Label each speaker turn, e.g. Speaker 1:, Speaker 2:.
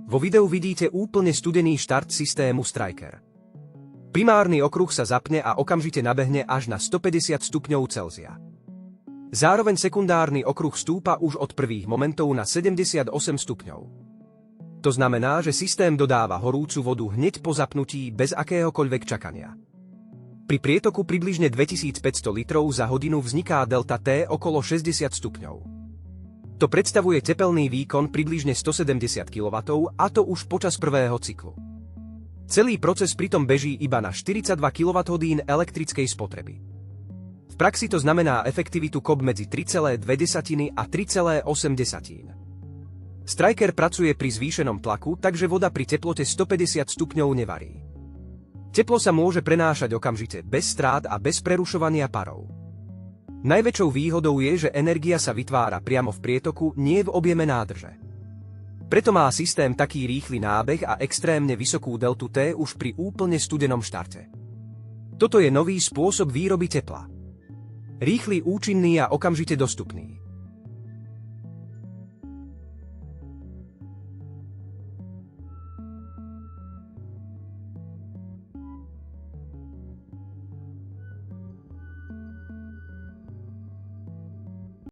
Speaker 1: Vo videu vidíte úplne studený štart systému Striker. Primárny okruh sa zapne a okamžite nabehne až na 150 stupňov Celzia. Zároveň sekundárny okruh stúpa už od prvých momentov na 78 stupňov. To znamená, že systém dodáva horúcu vodu hneď po zapnutí bez akéhokoľvek čakania. Pri prietoku približne 2500 litrov za hodinu vzniká delta T okolo 60 stupňov. To predstavuje tepelný výkon približne 170 kW, a to už počas prvého cyklu. Celý proces pritom beží iba na 42 kWh elektrickej spotreby. V praxi to znamená efektivitu KOP medzi 3,2 a 3,8. Striker pracuje pri zvýšenom tlaku, takže voda pri teplote 150 stupňov nevarí. Teplo sa môže prenášať okamžite, bez strát a bez prerušovania parov. Najväčšou výhodou je, že energia sa vytvára priamo v prietoku, nie v objeme nádrže. Preto má systém taký rýchly nábeh a extrémne vysokú deltu T už pri úplne studenom štarte. Toto je nový spôsob výroby tepla. Rýchly, účinný a okamžite dostupný.